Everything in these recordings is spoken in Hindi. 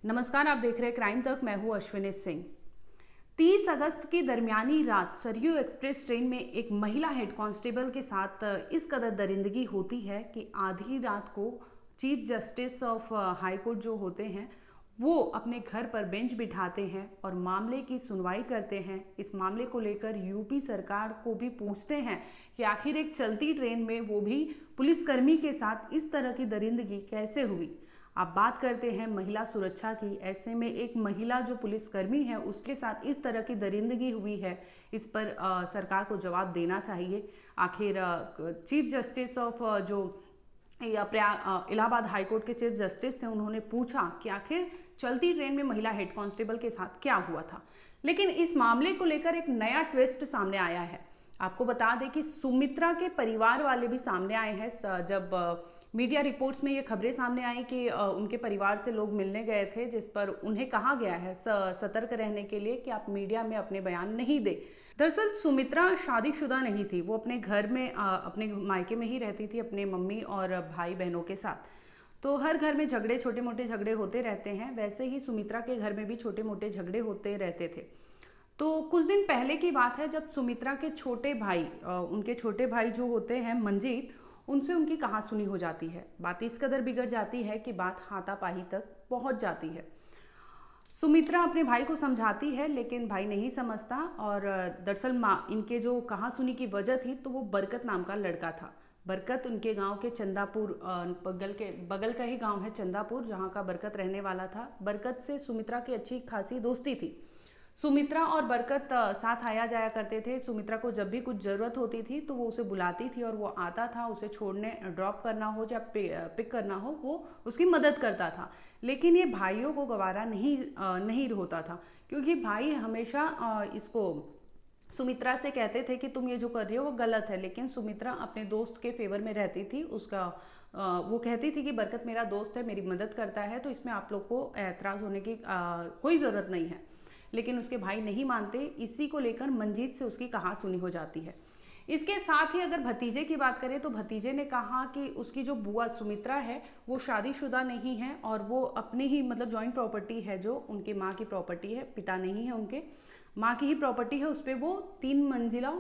नमस्कार, आप देख रहे हैं क्राइम तक। मैं हूं अश्विनी सिंह। 30 अगस्त की दरमियानी रात सरयू एक्सप्रेस ट्रेन में एक महिला हेड कांस्टेबल के साथ इस कदर दरिंदगी होती है कि आधी रात को chief justice of high court जो होते हैं वो अपने घर पर बेंच बिठाते हैं और मामले की सुनवाई करते हैं। इस मामले को लेकर यूपी सरकार को भी पूछते हैं कि आखिर एक चलती ट्रेन में वो भी पुलिसकर्मी के साथ इस तरह की दरिंदगी कैसे हुई। आप बात करते हैं महिला सुरक्षा की, ऐसे में एक महिला जो पुलिसकर्मी है उसके साथ इस तरह की दरिंदगी हुई है, इस पर सरकार को जवाब देना चाहिए। आखिर चीफ जस्टिस ऑफ जो इलाहाबाद हाई कोर्ट के चीफ जस्टिस थे, उन्होंने पूछा कि आखिर चलती ट्रेन में महिला हेड कांस्टेबल के साथ क्या हुआ था। लेकिन इस मामले को लेकर एक नया ट्विस्ट सामने आया है। आपको बता दें कि सुमित्रा के परिवार वाले भी सामने आए हैं। जब मीडिया रिपोर्ट्स में ये खबरें सामने आई कि उनके परिवार से लोग मिलने गए थे, जिस पर उन्हें कहा गया है सतर्क रहने के लिए कि आप मीडिया में अपने बयान नहीं दें। दरअसल सुमित्रा शादीशुदा नहीं थी, वो अपने घर में अपने मायके में ही रहती थी अपने मम्मी और भाई बहनों के साथ। तो हर घर में झगड़े, छोटे मोटे झगड़े होते रहते हैं। वैसे ही सुमित्रा के घर में भी छोटे मोटे झगड़े होते रहते थे। तो कुछ दिन पहले की बात है जब सुमित्रा के छोटे भाई, उनके छोटे भाई जो होते हैं मंजीत, उनसे उनकी कहासुनी हो जाती है। बात इस कदर बिगड़ जाती है कि बात हाथापाई तक पहुंच जाती है। सुमित्रा अपने भाई को समझाती है लेकिन भाई नहीं समझता और दरअसल इनके जो कहासुनी की वजह थी तो वो बरकत नाम का लड़का था। बरकत उनके गांव के चंदापुर, बगल का ही गांव है चंदापुर, जहां का बरकत रहने वाला था। बरकत से सुमित्रा की अच्छी खासी दोस्ती थी। सुमित्रा और बरकत साथ आया जाया करते थे। सुमित्रा को जब भी कुछ ज़रूरत होती थी तो वो उसे बुलाती थी और वो आता था, उसे छोड़ने, ड्रॉप करना हो या पिक करना हो, वो उसकी मदद करता था। लेकिन ये भाइयों को गवारा नहीं होता था, क्योंकि भाई हमेशा इसको सुमित्रा से कहते थे कि तुम ये जो कर रही हो वो गलत है। लेकिन सुमित्रा अपने दोस्त के फेवर में रहती थी। उसका वो कहती थी कि बरकत मेरा दोस्त है, मेरी मदद करता है, तो इसमें आप लोग को एतराज़ होने की कोई ज़रूरत नहीं है। लेकिन उसके भाई नहीं मानते। इसी को लेकर मंजीत से उसकी कहासुनी हो जाती है। इसके साथ ही अगर भतीजे की बात करें तो भतीजे ने कहा कि उसकी जो बुआ सुमित्रा है वो शादीशुदा नहीं है और वो अपनी ही जॉइंट प्रॉपर्टी है, जो उनकी माँ की प्रॉपर्टी है, पिता नहीं है उनके, माँ की ही प्रॉपर्टी है, उस पर वो 3 मंजिला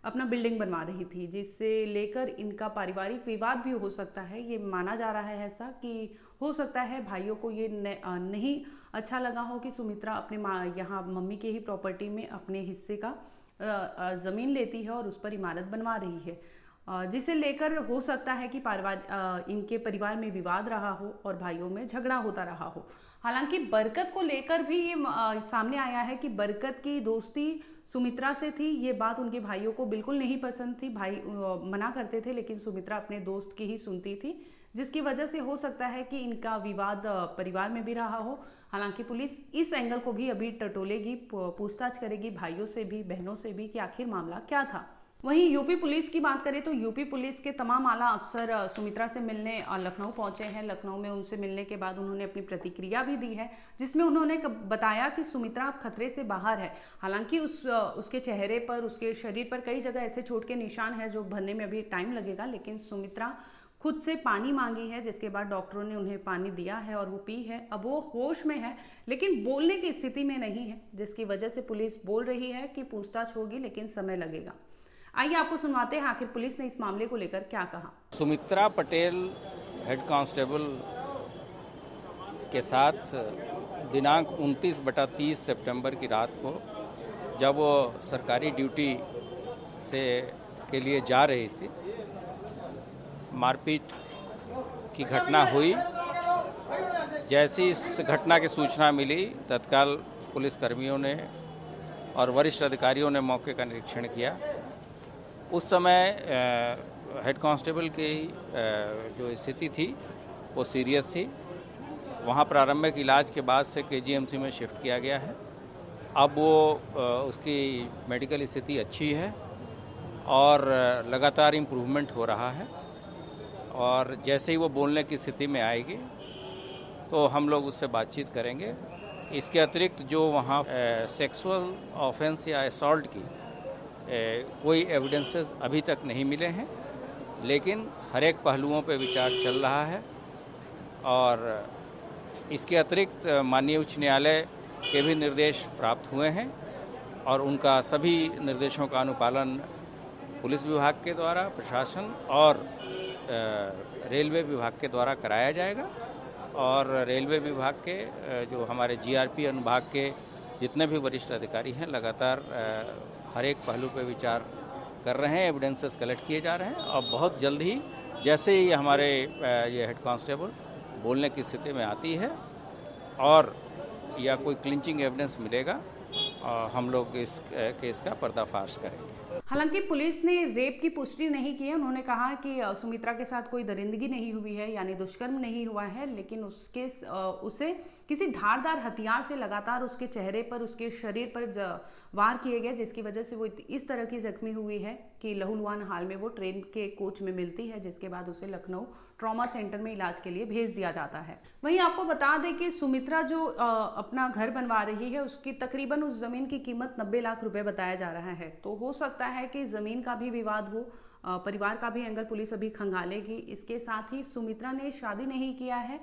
अपना बिल्डिंग बनवा रही थी, जिससे लेकर इनका पारिवारिक विवाद भी हो सकता है। ये माना जा रहा है ऐसा कि हो सकता है भाइयों को ये नहीं अच्छा लगा हो कि सुमित्रा अपने यहाँ मम्मी के ही प्रॉपर्टी में अपने हिस्से का ज़मीन लेती है और उस पर इमारत बनवा रही है, जिसे लेकर हो सकता है कि इनके परिवार में विवाद रहा हो और भाइयों में झगड़ा होता रहा हो। हालांकि बरकत को लेकर भी ये सामने आया है कि बरकत की दोस्ती सुमित्रा से थी। ये बात उनके भाइयों को बिल्कुल नहीं पसंद थी। भाई मना करते थे लेकिन सुमित्रा अपने दोस्त की ही सुनती थी, जिसकी वजह से हो सकता है कि इनका विवाद परिवार में भी रहा हो। हालांकि पुलिस इस एंगल को भी अभी टटोलेगी, पूछताछ करेगी भाइयों से भी, बहनों से भी कि आखिर मामला क्या था। वहीं यूपी पुलिस की बात करें तो यूपी पुलिस के तमाम आला अफसर सुमित्रा से मिलने लखनऊ पहुंचे हैं। लखनऊ में उनसे मिलने के बाद उन्होंने अपनी प्रतिक्रिया भी दी है, जिसमें उन्होंने बताया कि सुमित्रा अब खतरे से बाहर है। हालांकि उसके चेहरे पर, उसके शरीर पर कई जगह ऐसे चोट के निशान हैं जो भरने में अभी टाइम लगेगा। लेकिन सुमित्रा खुद से पानी मांगी है, जिसके बाद डॉक्टरों ने उन्हें पानी दिया है और वो पी है। अब वो होश में है लेकिन बोलने की स्थिति में नहीं है, जिसकी वजह से पुलिस बोल रही है कि पूछताछ होगी लेकिन समय लगेगा। आइए आपको सुनवाते हैं आखिर पुलिस ने इस मामले को लेकर क्या कहा। सुमित्रा पटेल हेड कांस्टेबल के साथ दिनांक 29/30 सितंबर की रात को जब वो सरकारी ड्यूटी के लिए जा रही थी, मारपीट की घटना हुई। जैसी इस घटना की सूचना मिली, तत्काल पुलिसकर्मियों ने और वरिष्ठ अधिकारियों ने मौके का निरीक्षण किया। उस समय हेड कांस्टेबल की जो स्थिति थी वो सीरियस थी। वहाँ प्रारंभिक इलाज के बाद से केजीएमसी में शिफ्ट किया गया है। अब वो उसकी मेडिकल स्थिति अच्छी है और लगातार इम्प्रूवमेंट हो रहा है, और जैसे ही वो बोलने की स्थिति में आएगी तो हम लोग उससे बातचीत करेंगे। इसके अतिरिक्त जो वहाँ सेक्सुअल ऑफेंस या असॉल्ट की कोई एविडेंसेस अभी तक नहीं मिले हैं, लेकिन हर एक पहलुओं पे विचार चल रहा है और इसके अतिरिक्त माननीय उच्च न्यायालय के भी निर्देश प्राप्त हुए हैं और उनका सभी निर्देशों का अनुपालन पुलिस विभाग के द्वारा, प्रशासन और रेलवे विभाग के द्वारा कराया जाएगा। और रेलवे विभाग के जो हमारे जीआरपी अनुभाग के जितने भी वरिष्ठ अधिकारी हैं लगातार हर एक पहलू पर विचार कर रहे हैं, एविडेंसेस कलेक्ट किए जा रहे हैं और बहुत जल्द ही जैसे ही हमारे ये हेड कांस्टेबल बोलने की स्थिति में आती है और या कोई क्लिंचिंग एविडेंस मिलेगा हम लोग इस केस का पर्दाफाश करेंगे। हालांकि पुलिस ने रेप की पुष्टि नहीं की है। उन्होंने कहा कि सुमित्रा के साथ कोई दरिंदगी नहीं हुई है, यानी दुष्कर्म नहीं हुआ है, लेकिन उसे किसी धारदार हथियार से लगातार उसके चेहरे पर, उसके शरीर पर वार किए गए, जिसकी वजह से वो इस तरह की जख्मी हुई है कि लहूलुहान हाल में वो ट्रेन के कोच में मिलती है, जिसके बाद उसे लखनऊ ट्रॉमा सेंटर में इलाज के लिए भेज दिया जाता है। वहीं आपको बता दें कि सुमित्रा जो अपना घर बनवा रही है, उसकी तकरीबन उस जमीन की कीमत 90 लाख रुपए बताया जा रहा है। तो हो सकता है कि जमीन का भी विवाद हो, परिवार का भी एंगल पुलिस अभी खंगालेगी। इसके साथ ही सुमित्रा ने शादी नहीं किया है,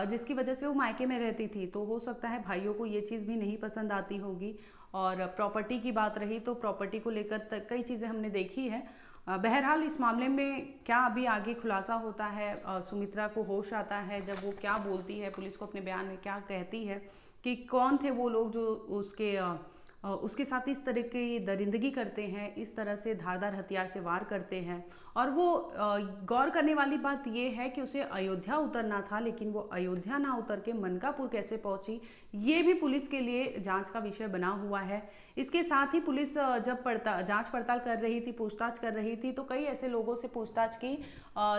जिसकी वजह से वो मायके में रहती थी, तो हो सकता है भाइयों को ये चीज़ भी नहीं पसंद आती होगी। और प्रॉपर्टी की बात रही तो प्रॉपर्टी को लेकर कई चीज़ें हमने देखी है। बहरहाल इस मामले में क्या अभी आगे खुलासा होता है, सुमित्रा को होश आता है जब वो क्या बोलती है, पुलिस को अपने बयान में क्या कहती है कि कौन थे वो लोग जो उसके साथ इस तरह की दरिंदगी करते हैं, इस तरह से धारदार हथियार से वार करते हैं। और वो गौर करने वाली बात ये है कि उसे अयोध्या उतरना था, लेकिन वो अयोध्या ना उतर के मनकापुर कैसे पहुंची, ये भी पुलिस के लिए जांच का विषय बना हुआ है। इसके साथ ही पुलिस जब जांच पड़ताल कर रही थी, पूछताछ कर रही थी, तो कई ऐसे लोगों से पूछताछ की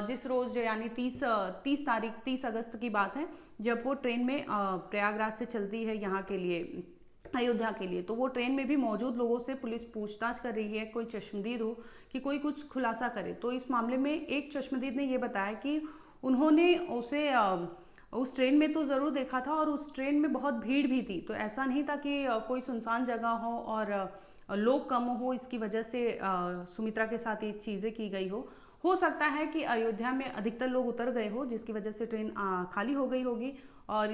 जिस रोज यानी 30 अगस्त की बात है, जब वो ट्रेन में प्रयागराज से चलती है यहाँ के लिए, अयोध्या के लिए, तो वो ट्रेन में भी मौजूद लोगों से पुलिस पूछताछ कर रही है, कोई चश्मदीद हो कि कोई कुछ खुलासा करे। तो इस मामले में एक चश्मदीद ने ये बताया कि उन्होंने उसे उस ट्रेन में तो ज़रूर देखा था और उस ट्रेन में बहुत भीड़ भी थी, तो ऐसा नहीं था कि कोई सुनसान जगह हो और लोग कम हो, इसकी वजह से सुमित्रा के साथ ये चीज़ें की गई हो सकता है कि अयोध्या में अधिकतर लोग उतर गए हो, जिसकी वजह से ट्रेन खाली हो गई होगी और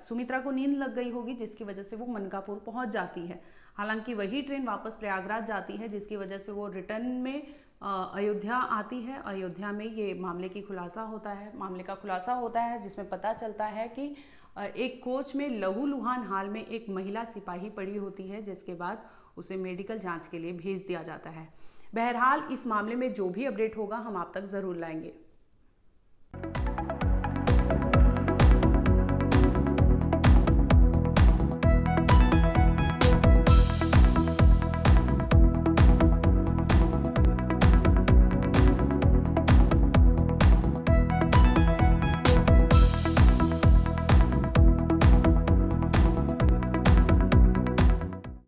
सुमित्रा को नींद लग गई होगी, जिसकी वजह से वो मनकापुर पहुंच जाती है। हालांकि वही ट्रेन वापस प्रयागराज जाती है, जिसकी वजह से वो रिटर्न में अयोध्या आती है। अयोध्या में ये मामले का खुलासा होता है, जिसमें पता चलता है कि एक कोच में लहूलुहान हाल में एक महिला सिपाही पड़ी होती है, जिसके बाद उसे मेडिकल जांच के लिए भेज दिया जाता है। बहरहाल इस मामले में जो भी अपडेट होगा हम आप तक जरूर लाएंगे।